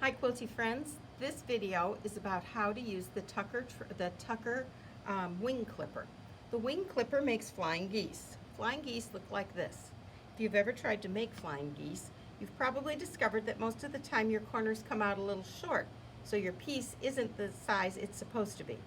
Hi Quilty friends, this video is about how to use the Tucker wing clipper. The wing clipper makes flying geese. Flying geese look like this. If you've ever tried to make flying geese, you've probably discovered that most of the time your corners come out a little short, so your piece isn't the size it's supposed to be.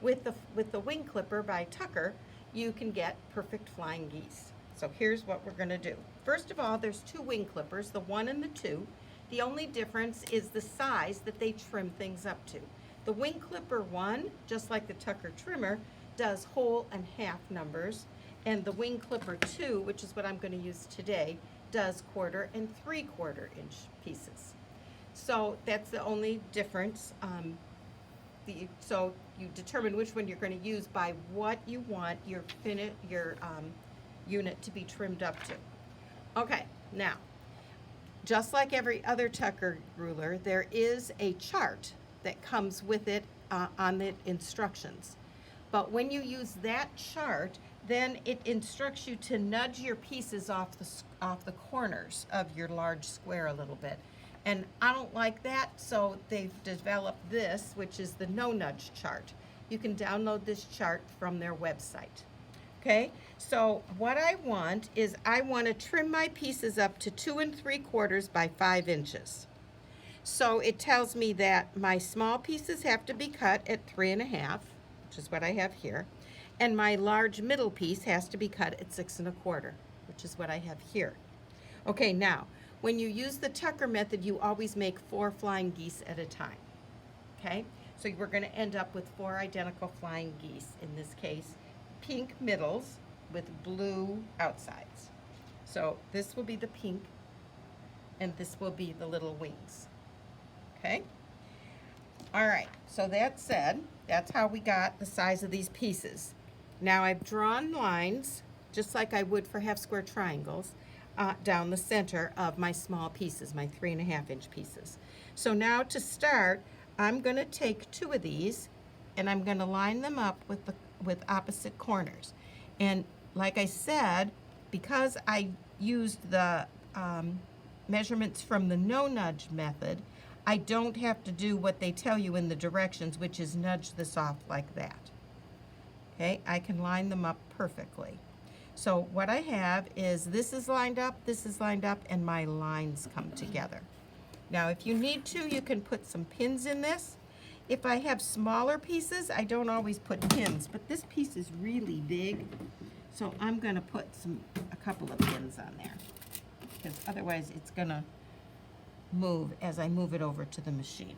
With the wing clipper by Tucker, you can get perfect flying geese. So here's what we're going to do. First of all, there's two wing clippers, the 1 and the 2. The only difference is the size that they trim things up to. The wing clipper 1, just like the Tucker trimmer, does whole and half numbers, and the wing clipper 2, which is what I'm going to use today, does 1/4 and 3/4 inch pieces. So that's the only difference. So you determine which one you're going to use by what you want your unit to be trimmed up to. Okay, now, just like every other Tucker ruler, there is a chart that comes with it on the instructions. But when you use that chart, then it instructs you to nudge your pieces off the corners of your large square a little bit. And I don't like that, so they've developed this, which is the no nudge chart. You can download this chart from their website. Okay, so what I want is I want to trim my pieces up to 2 3/4 by 5 inches. So it tells me that my small pieces have to be cut at 3 1/2, which is what I have here, and my large middle piece has to be cut at 6 1/4, which is what I have here. Okay, now, when you use the Tucker method, you always make 4 flying geese at a time. Okay, so we're going to end up with 4 identical flying geese in this case. Pink middles with blue outsides. So this will be the pink, and this will be the little wings. Okay? All right, so that said, that's how we got the size of these pieces. Now I've drawn lines, just like I would for half square triangles, down the center of my small pieces, my 3 1/2 inch pieces. So now to start, I'm going to take 2 of these and I'm going to line them up with opposite corners. And like I said, because I used the measurements from the no nudge method, I don't have to do what they tell you in the directions, which is nudge this off like that. Okay, I can line them up perfectly. So what I have is this is lined up, and my lines come together. Now if you need to, you can put some pins in this. If I have smaller pieces, I don't always put pins, but this piece is really big, so I'm going to put a couple of pins on there, because otherwise it's going to move as I move it over to the machine.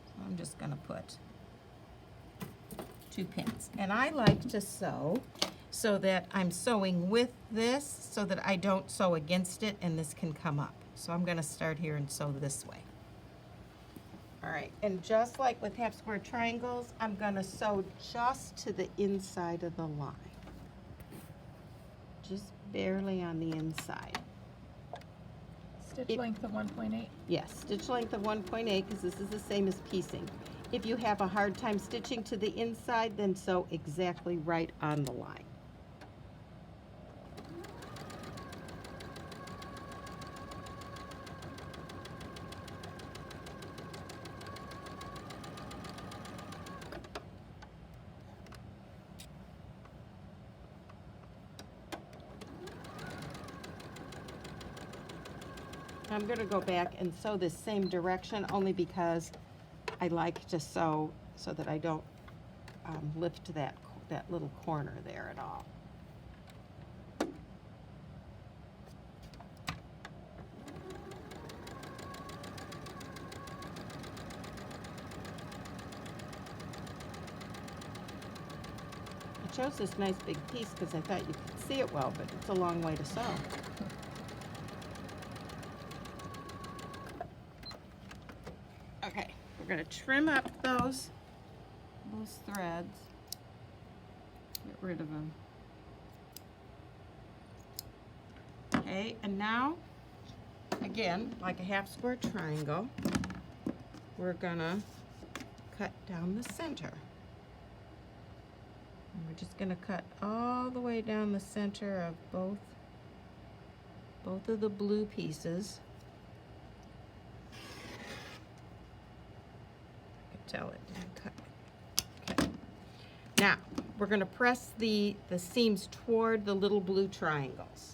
So I'm just going to put 2 pins. And I like to sew so that I'm sewing with this so that I don't sew against it and this can come up. So I'm going to start here and sew this way. All right, and just like with half square triangles, I'm going to sew just to the inside of the line. Just barely on the inside. Stitch length of 1.8? Yes, stitch length of 1.8 because this is the same as piecing. If you have a hard time stitching to the inside, then sew exactly right on the line. I'm going to go back and sew this same direction only because I like to sew so that I don't lift that little corner there at all. I chose this nice big piece because I thought you could see it well, but it's a long way to sew. Okay, we're going to trim up those threads. Get rid of them. Okay, and now, again, like a half square triangle, we're going to cut down the center. And we're just going to cut all the way down the center of both both of the blue pieces. I can tell it didn't cut. Okay. Now, we're going to press the seams toward the little blue triangles.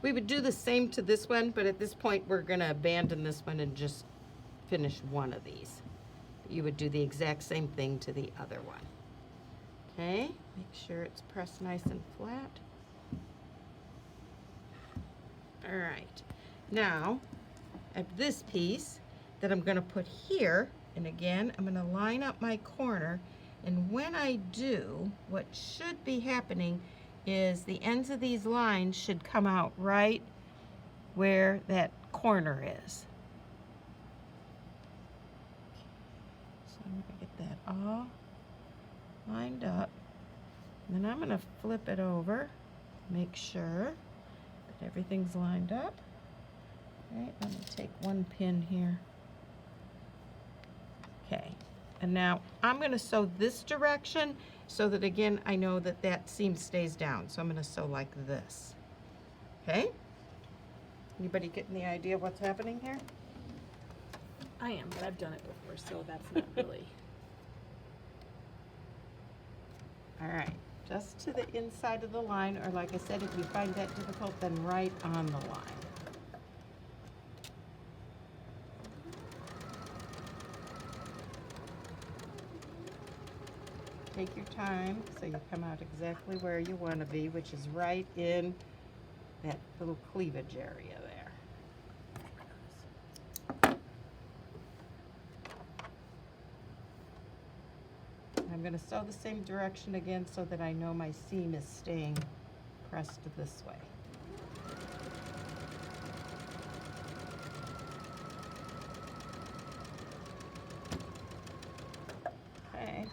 We would do the same to this one, but at this point we're going to abandon this one and just finish one of these. You would do the exact same thing to the other one. Okay, make sure it's pressed nice and flat. All right, now at this piece that I'm going to put here, and again I'm going to line up my corner, and when I do, what should be happening is the ends of these lines should come out right where that corner is. So I'm going to get that all lined up. And then I'm going to flip it over, make sure that everything's lined up. All right, I'm going to take one pin here. Okay, and now I'm going to sew this direction so that, again, I know that that seam stays down. So I'm going to sew like this. Okay? Anybody getting the idea of what's happening here? I am, but I've done it before, so that's not really. All right, just to the inside of the line, or like I said, if you find that difficult, then right on the line. Take your time so you come out exactly where you want to be, which is right in that little cleavage area there. I'm going to sew the same direction again so that I know my seam is staying pressed this way. Okay.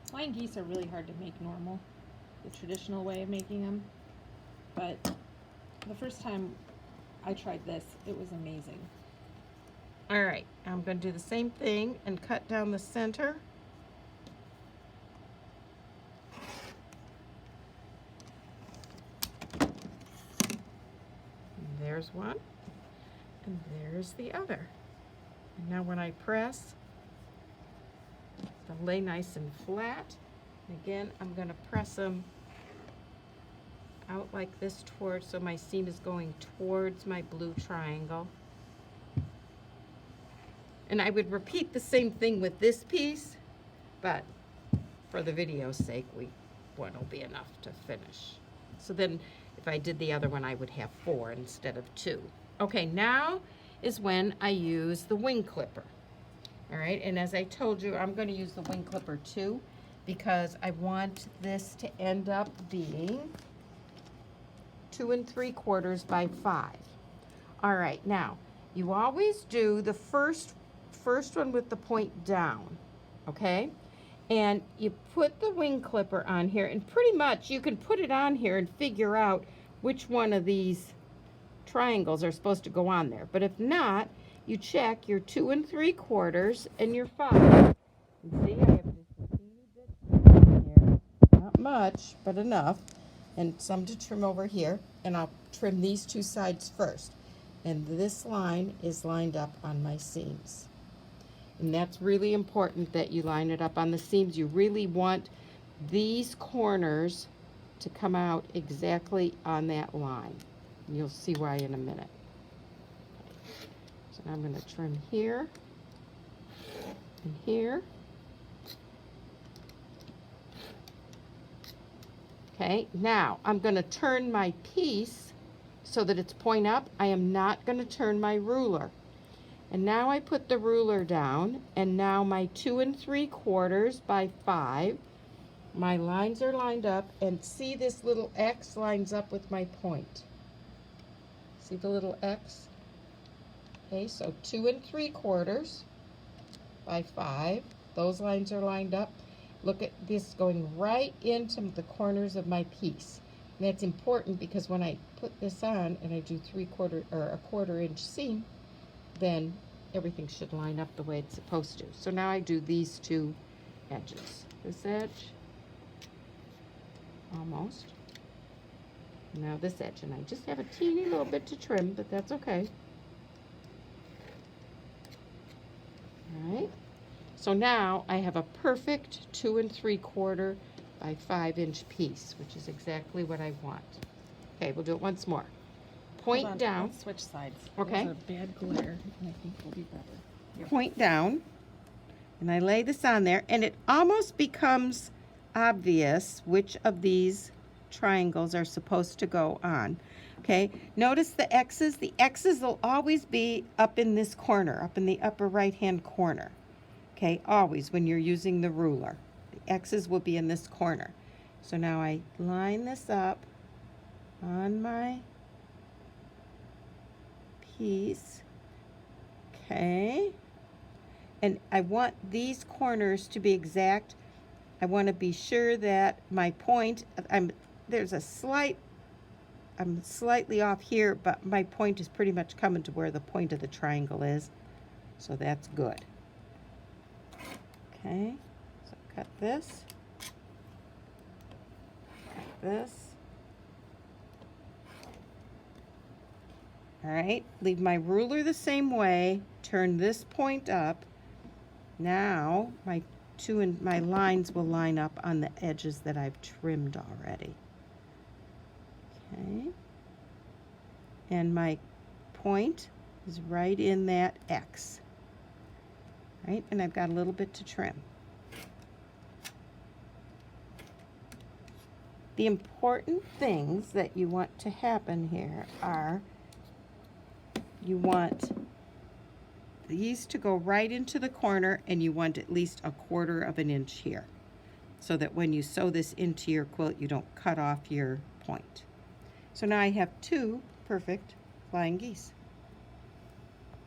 Flying geese are really hard to make normal, the traditional way of making them. But the first time I tried this, it was amazing. All right, I'm going to do the same thing and cut down the center. And there's one, and there's the other. And now when I press, they'll lay nice and flat. And again, I'm going to press them out like this towards, so my seam is going towards my blue triangle. And I would repeat the same thing with this piece, but for the video's sake, one will be enough to finish. So then if I did the other one, I would have 4 instead of 2. Okay, now is when I use the wing clipper. All right, and as I told you, I'm going to use the wing clipper too, because I want this to end up being 2 3/4 by 5. All right, now you always do the first one with the point down, okay? And you put the wing clipper on here, and pretty much you can put it on here and figure out which one of these triangles are supposed to go on there. But if not, you check your 2 3/4 and your 5. And see, I have just a teeny bit here, not much, but enough, and some to trim over here. And I'll trim these 2 sides first. And this line is lined up on my seams. And that's really important that you line it up on the seams. You really want these corners to come out exactly on that line. And you'll see why in a minute. So now I'm going to trim here and here. Okay, now I'm going to turn my piece so that it's point up. I am not going to turn my ruler. And now I put the ruler down, and now my 2 3/4 by 5. My lines are lined up, and see this little X lines up with my point. See the little X? Okay, so 2 3/4 by 5. Those lines are lined up. Look at this going right into the corners of my piece. That's important because when I put this on and I do a quarter inch seam, then everything should line up the way it's supposed to. So now I do these two edges. This edge, almost. Now this edge, and I just have a teeny little bit to trim, but that's okay. All right. So now I have a perfect 2 3/4 by 5 inch piece, which is exactly what I want. Okay, we'll do it once more. Point Hold on, down. let's switch sides. Okay. There's a bad glare, and I think we'll be better. Here. Point down, and I lay this on there, and it almost becomes obvious which of these triangles are supposed to go on. Okay, notice the X's. The X's will always be up in this corner, up in the upper right-hand corner. Okay, always when you're using the ruler. The X's will be in this corner. So now I line this up on my piece. Okay, and I want these corners to be exact. I want to be sure that my point, I'm slightly off here, but my point is pretty much coming to where the point of the triangle is. So that's good. Okay, so cut this, cut this. All right, leave my ruler the same way, turn this point up. Now my my lines will line up on the edges that I've trimmed already. Okay, and my point is right in that X. Right, and I've got a little bit to trim. The important things that you want to happen here are you want these to go right into the corner, and you want at least 1/4 inch here, so that when you sew this into your quilt, you don't cut off your point. So now I have 2 perfect flying geese.